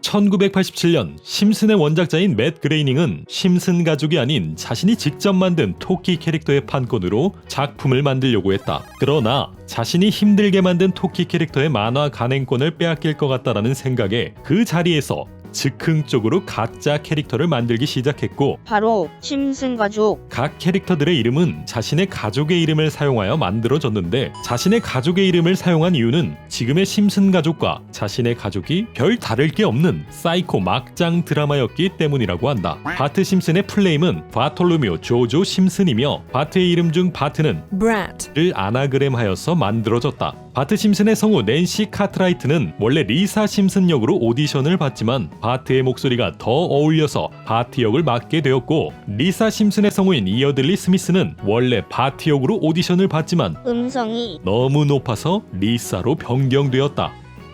1987년 심슨의 원작자인 맷 그레이닝은 심슨 가족이 아닌 자신이 직접 만든 토끼 캐릭터의 판권으로 작품을 만들려고 했다. 그러나 자신이 힘들게 만든 토끼 캐릭터의 만화 간행권을 빼앗길 것 같다라는 생각에 그 자리에서 즉흥적으로 가짜 캐릭터를 만들기 시작했고, 바로 심슨 가족. 각 캐릭터들의 이름은 자신의 가족의 이름을 사용하여 만들어졌는데, 자신의 가족의 이름을 사용한 이유는 지금의 심슨 가족과 자신의 가족이 별 다를 게 없는 사이코 막장 드라마였기 때문이라고 한다. 바트 심슨의 풀네임은 바톨로뮤 조조 심슨이며, 바트의 이름 중 바트는 Brat. 아나그램하여서 만들어졌다. 바트 심슨의 성우 낸시 카트라이트는 원래 리사 심슨 역으로 오디션을 봤지만 바트의 목소리가 더 어울려서 바트 역을 맡게 되었고, 리사 심슨의 성우인 이어들리 스미스는 원래 바트 역으로 오디션을 봤지만 음성이 너무 높아서 리사로 변경되었다.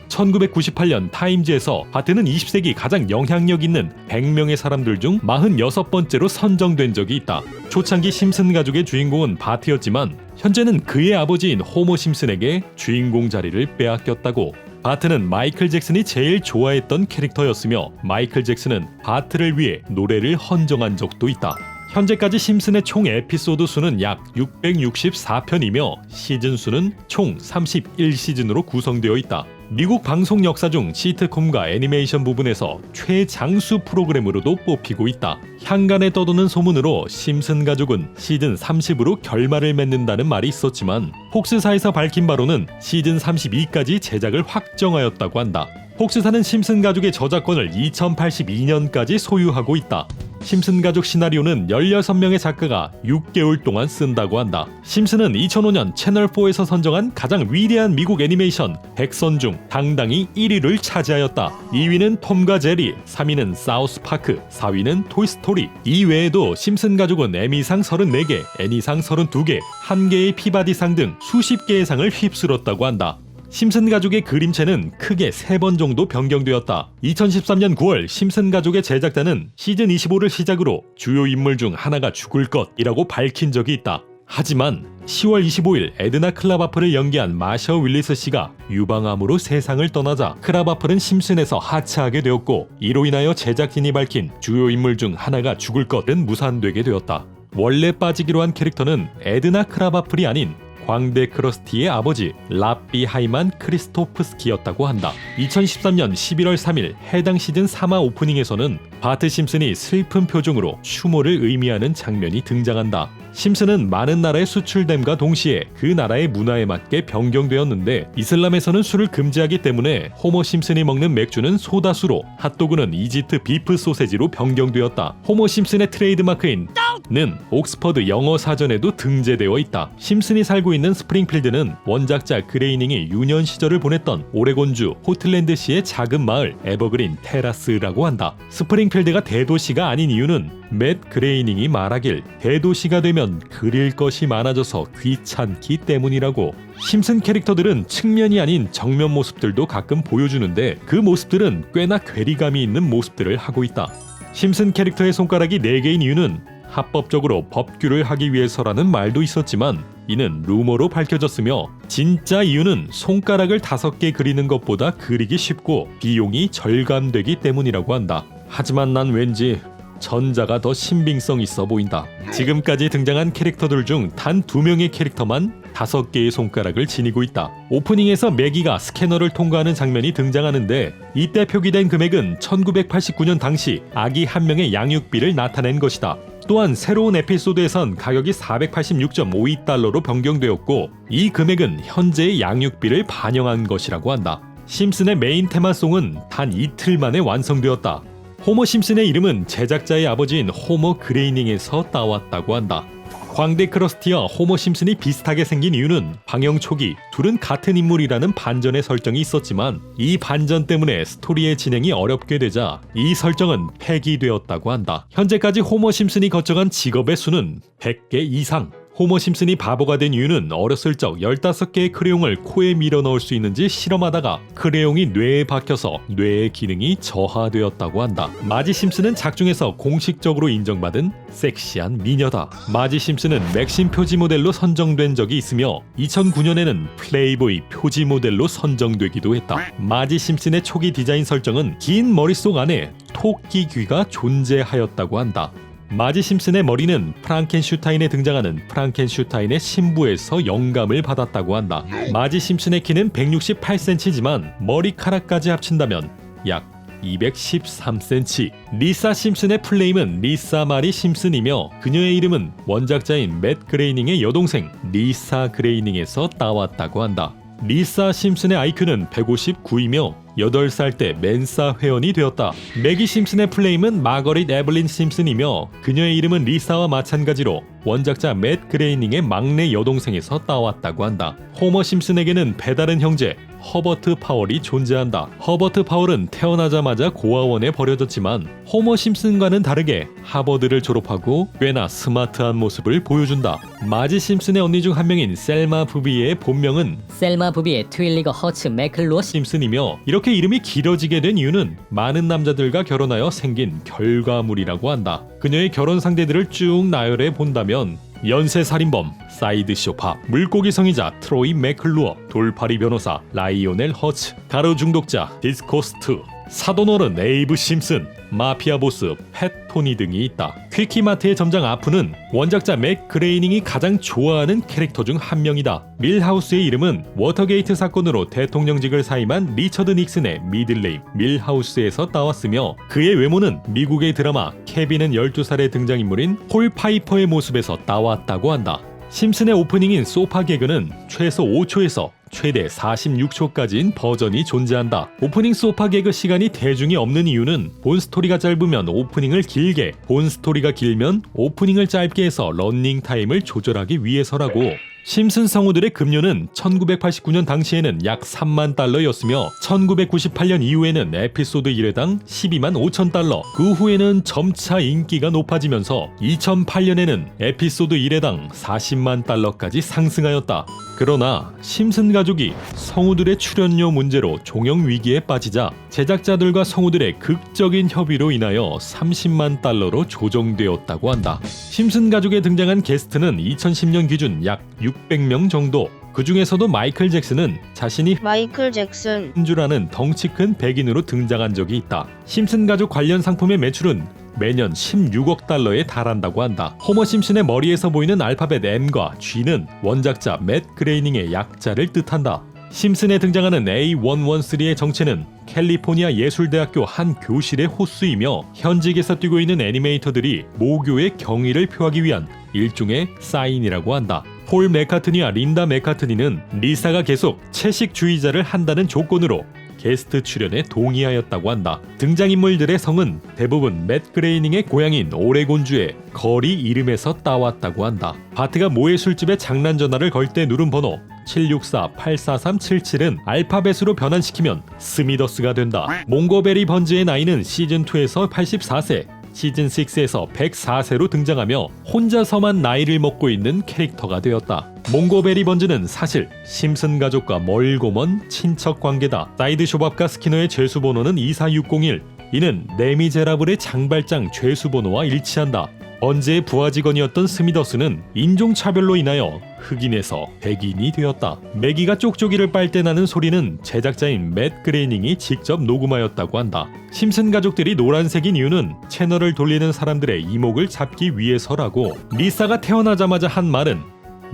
1998년 타임즈에서 바트는 20세기 가장 영향력 있는 100명의 사람들 중 46번째로 선정된 적이 있다. 초창기 심슨 가족의 주인공은 바트였지만 현재는 그의 아버지인 호모 심슨에게 주인공 자리를 빼앗겼다고. 바트는 마이클 잭슨이 제일 좋아했던 캐릭터였으며, 마이클 잭슨은 바트를 위해 노래를 헌정한 적도 있다. 현재까지 심슨의 총 에피소드 수는 약 664편이며 시즌 수는 총 31시즌으로 구성되어 있다. 미국 방송 역사 중 시트콤과 애니메이션 부분에서 최장수 프로그램으로도 뽑히고 있다. 향간에 떠도는 소문으로 심슨 가족은 시즌 30으로 결말을 맺는다는 말이 있었지만, 폭스사에서 밝힌 바로는 시즌 32까지 제작을 확정하였다고 한다. 폭스사는 심슨 가족의 저작권을 2082년까지 소유하고 있다. 심슨 가족 시나리오는 16명의 작가가 6개월 동안 쓴다고 한다. 심슨은 2005년 채널4에서 선정한 가장 위대한 미국 애니메이션 100선 중 당당히 1위를 차지하였다. 2위는 톰과 제리, 3위는 사우스파크, 4위는 토이스토리. 이 외에도 심슨 가족은 에미상 34개, 애니상 32개, 1개의 피바디상 등 수십 개의 상을 휩쓸었다고 한다. 심슨 가족의 그림체는 크게 3번 정도 변경되었다. 2013년 9월 심슨 가족의 제작자는 시즌 25를 시작으로 주요 인물 중 하나가 죽을 것이라고 밝힌 적이 있다. 하지만 10월 25일 에드나 클라바플을 연기한 마셔 윌리스 씨가 유방암으로 세상을 떠나자 클라바플은 심슨에서 하차하게 되었고, 이로 인하여 제작진이 밝힌 주요 인물 중 하나가 죽을 것은 무산되게 되었다. 원래 빠지기로 한 캐릭터는 에드나 클라바플이 아닌 광대 크러스티의 아버지 라삐 하이만 크리스토프스키였다고 한다. 2013년 11월 3일 해당 시즌 3화 오프닝에서는 바트 심슨이 슬픈 표정으로 추모를 의미하는 장면이 등장한다. 심슨은 많은 나라에 수출됨과 동시에 그 나라의 문화에 맞게 변경되었는데, 이슬람에서는 술을 금지하기 때문에 호모 심슨이 먹는 맥주는 소다수로, 핫도그는 이집트 비프 소세지로 변경되었다. 호모 심슨의 트레이드마크인 는 옥스퍼드 영어 사전에도 등재되어 있다. 심슨이 살고 있는 스프링필드는 원작자 그레이닝이 유년 시절을 보냈던 오레곤주 포틀랜드시의 작은 마을 에버그린 테라스라고 한다. 스프링필드가 대도시가 아닌 이유는 맷 그레이닝이 말하길 대도시가 되면 그릴 것이 많아져서 귀찮기 때문이라고. 심슨 캐릭터들은 측면이 아닌 정면 모습들도 가끔 보여주는데, 그 모습들은 꽤나 괴리감이 있는 모습들을 하고 있다. 심슨 캐릭터의 손가락이 4개인 이유는 합법적으로 법규를 하기 위해서라는 말도 있었지만, 이는 루머로 밝혀졌으며, 진짜 이유는 손가락을 5개 그리는 것보다 그리기 쉽고 비용이 절감되기 때문이라고 한다. 하지만 난 왠지 전자가 더 신빙성 있어 보인다. 지금까지 등장한 캐릭터들 중 단 2명의 캐릭터만 5개의 손가락을 지니고 있다. 오프닝에서 매기가 스캐너를 통과하는 장면이 등장하는데, 이때 표기된 금액은 1989년 당시 아기 한 명의 양육비를 나타낸 것이다. 또한 새로운 에피소드에선 가격이 486.52달러로 변경되었고, 이 금액은 현재의 양육비를 반영한 것이라고 한다. 심슨의 메인 테마송은 단 이틀 만에 완성되었다. 호모 심슨의 이름은 제작자의 아버지인 호모 그레이닝에서 따왔다고 한다. 광대 크러스티와 호모 심슨이 비슷하게 생긴 이유는 방영 초기 둘은 같은 인물이라는 반전의 설정이 있었지만, 이 반전 때문에 스토리의 진행이 어렵게 되자 이 설정은 폐기되었다고 한다. 현재까지 호모 심슨이 거쳐간 직업의 수는 100개 이상. 호머 심슨이 바보가 된 이유는 어렸을 적 15개의 크레용을 코에 밀어 넣을 수 있는지 실험하다가 크레용이 뇌에 박혀서 뇌의 기능이 저하되었다고 한다. 마지 심슨은 작중에서 공식적으로 인정받은 섹시한 미녀다. 마지 심슨은 맥심 표지 모델로 선정된 적이 있으며 2009년에는 플레이보이 표지 모델로 선정되기도 했다. 마지 심슨의 초기 디자인 설정은 긴 머릿속 안에 토끼 귀가 존재하였다고 한다. 마지 심슨의 머리는 프랑켄슈타인에 등장하는 프랑켄슈타인의 신부에서 영감을 받았다고 한다. 마지 심슨의 키는 168cm지만 머리카락까지 합친다면 약 213cm. 리사 심슨의 풀네임은 리사 마리 심슨이며 그녀의 이름은 원작자인 맷 그레이닝의 여동생 리사 그레이닝에서 따왔다고 한다. 리사 심슨의 IQ는 159이며 8살 때 멘사 회원이 되었다. 매기 심슨의 플레임은 마거릿 에블린 심슨이며 그녀의 이름은 리사와 마찬가지로 원작자 맷 그레이닝의 막내 여동생에서 따왔다고 한다. 호머 심슨에게는 배다른 형제 허버트 파월이 존재한다. 허버트 파월은 태어나자마자 고아원에 버려졌지만 호머 심슨과는 다르게 하버드를 졸업하고 꽤나 스마트한 모습을 보여준다. 마지 심슨의 언니 중 한 명인 셀마 부비의 본명은 셀마 부비의 트윌리거 허츠 매클루어 심슨이며 이렇게 이름이 길어지게 된 이유는 많은 남자들과 결혼하여 생긴 결과물이라고 한다. 그녀의 결혼 상대들을 쭉 나열해 본다면 연쇄살인범 사이드 쇼파, 물고기 성의자 트로이 매클루어, 돌팔이 변호사 라이오넬 허츠, 가루 중독자 디스코스트, 사돈어른 에이브 심슨, 마피아 보스 팻 토니 등이 있다. 퀴키마트의 점장 아프는 원작자 맥 그레이닝이 가장 좋아하는 캐릭터 중 한 명이다. 밀하우스의 이름은 워터게이트 사건으로 대통령직을 사임한 리처드 닉슨의 미들네임 밀하우스에서 따왔으며 그의 외모는 미국의 드라마 케빈은 12살의 등장인물인 폴 파이퍼의 모습에서 따왔다고 한다. 심슨의 오프닝인 소파 개그는 최소 5초에서 최대 46초까지인 버전이 존재한다. 오프닝 소파 개그 시간이 대중이 없는 이유는 본 스토리가 짧으면 오프닝을 길게, 본 스토리가 길면 오프닝을 짧게 해서 런닝 타임을 조절하기 위해서라고. 심슨 성우들의 급료는 1989년 당시에는 약 3만 달러였으며 1998년 이후에는 에피소드 1회당 12만 5천 달러, 그 후에는 점차 인기가 높아지면서 2008년에는 에피소드 1회당 40만 달러까지 상승하였다. 그러나 심슨 가족이 성우들의 출연료 문제로 종영 위기에 빠지자 제작자들과 성우들의 극적인 협의로 인하여 30만 달러로 조정되었다고 한다. 심슨 가족에 등장한 게스트는 2010년 기준 약 600명 정도. 그 중에서도 마이클 잭슨은 자신이 마이클 잭슨 줄 아는 덩치 큰 백인으로 등장한 적이 있다. 심슨 가족 관련 상품의 매출은 매년 16억 달러에 달한다고 한다. 호머 심슨의 머리에서 보이는 알파벳 M과 G는 원작자 맷 그레이닝의 약자를 뜻한다. 심슨에 등장하는 A113의 정체는 캘리포니아 예술대학교 한 교실의 호수이며 현직에서 뛰고 있는 애니메이터들이 모교의 경의를 표하기 위한 일종의 사인이라고 한다. 폴 맥카트니와 린다 맥카트니는 리사가 계속 채식주의자를 한다는 조건으로 게스트 출연에 동의하였다고 한다. 등장인물들의 성은 대부분 맷 그레이닝의 고향인 오레곤주의 거리 이름에서 따왔다고 한다. 바트가 모의 술집에 장난 전화를 걸 때 누른 번호 764-843-77은 알파벳으로 변환시키면 스미더스가 된다. 몽고베리 번즈의 나이는 시즌2에서 84세, 시즌6에서 104세로 등장하며 혼자서만 나이를 먹고 있는 캐릭터가 되었다. 몽고베리 번즈는 사실 심슨 가족과 멀고 먼 친척 관계다. 사이드 쇼밥과 스키너의 죄수번호는 24601. 이는 레미제라블의 장발장 죄수번호와 일치한다. 번즈의 부하 직원이었던 스미더스는 인종차별로 인하여 흑인에서 백인이 되었다. 매기가 쪽쪽이를 빨 때 나는 소리는 제작자인 맷 그레이닝이 직접 녹음하였다고 한다. 심슨 가족들이 노란색인 이유는 채널을 돌리는 사람들의 이목을 잡기 위해서라고. 리사가 태어나자마자 한 말은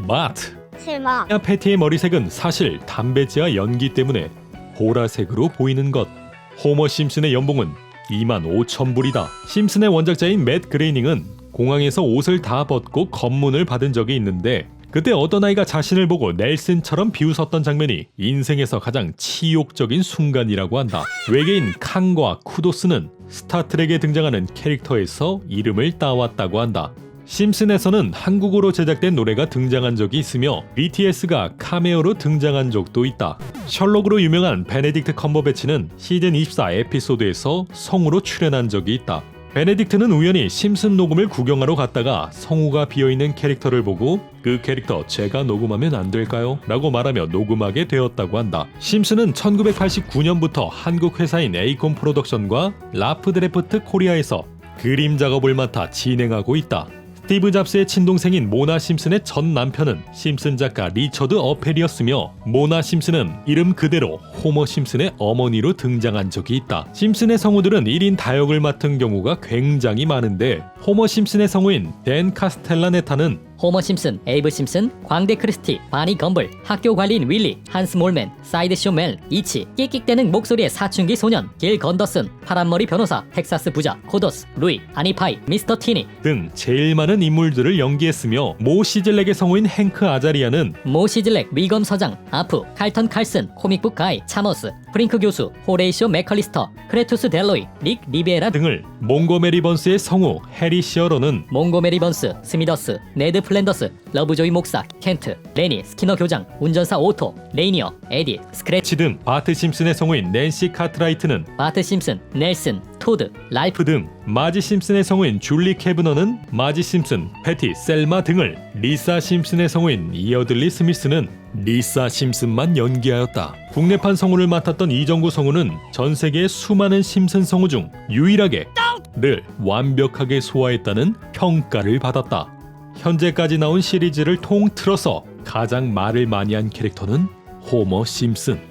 마트. 실망 패티의 머리색은 사실 담배지와 연기 때문에 보라색으로 보이는 것. 호머 심슨의 연봉은 25,000불이다. 심슨의 원작자인 맷 그레이닝은 공항에서 옷을 다 벗고 검문을 받은 적이 있는데 그때 어떤 아이가 자신을 보고 넬슨처럼 비웃었던 장면이 인생에서 가장 치욕적인 순간이라고 한다. 외계인 칸과 쿠도스는 스타트rek에 등장하는 캐릭터에서 이름을 따왔다고 한다. 심슨에서는 한국어로 제작된 노래가 등장한 적이 있으며 BTS가 카메오로 등장한 적도 있다. 셜록으로 유명한 베네딕트 컴버배치는 시즌 24 에피소드에서 성우로 출연한 적이 있다. 베네딕트는 우연히 심슨 녹음을 구경하러 갔다가 성우가 비어있는 캐릭터를 보고 그 캐릭터 제가 녹음하면 안 될까요? 라고 말하며 녹음하게 되었다고 한다. 심슨은 1989년부터 한국 회사인 에이콘 프로덕션과 라프 드래프트 코리아에서 그림 작업을 맡아 진행하고 있다. 스티브 잡스의 친동생인 모나 심슨의 전 남편은 심슨 작가 리처드 어펠이었으며 모나 심슨은 이름 그대로 호머 심슨의 어머니로 등장한 적이 있다. 심슨의 성우들은 1인 다역을 맡은 경우가 굉장히 많은데 호머 심슨의 성우인 댄 카스텔라네타는 호머 심슨, 에이브 심슨, 광대 크리스티, 바니 검블, 학교 관리인 윌리, 한스 몰맨, 사이드쇼 멜, 이치, 끽끽대는 목소리의 사춘기 소년, 길 건더슨, 파란머리 변호사, 텍사스 부자, 코더스, 루이, 아니파이, 미스터 티니 등 제일 많은 인물들을 연기했으며 모 시즐렉의 성우인 행크 아자리아는 모 시즐렉, 위검 서장, 아프, 칼턴 칼슨, 코믹북 가이, 차머스, 프링크 교수, 호레이쇼 맥컬리스터, 크레투스 델로이, 닉 리베라 등을 몽고메리 번스의 성우 해리 시어러는 몽고메리 번스, 스미더스, 네드 플랜더스, 러브조이 목사, 켄트, 레니, 스키너 교장, 운전사 오토, 레이니어, 에디, 스크래치, 등 바트 심슨의 성우인 낸시 카트라이트는 바트 심슨, 넬슨, 토드, 랄프 등 마지 심슨의 성우인 줄리 캐브너는 마지 심슨, 패티, 셀마 등을 리사 심슨의 성우인 이어들리 스미스는 리사 심슨만 연기하였다. 국내판 성우를 맡았던 이정구 성우는 전 세계의 수많은 심슨 성우 중 유일하게 를 완벽하게 소화했다는 평가를 받았다. 현재까지 나온 시리즈를 통틀어서 가장 말을 많이 한 캐릭터는 호머 심슨.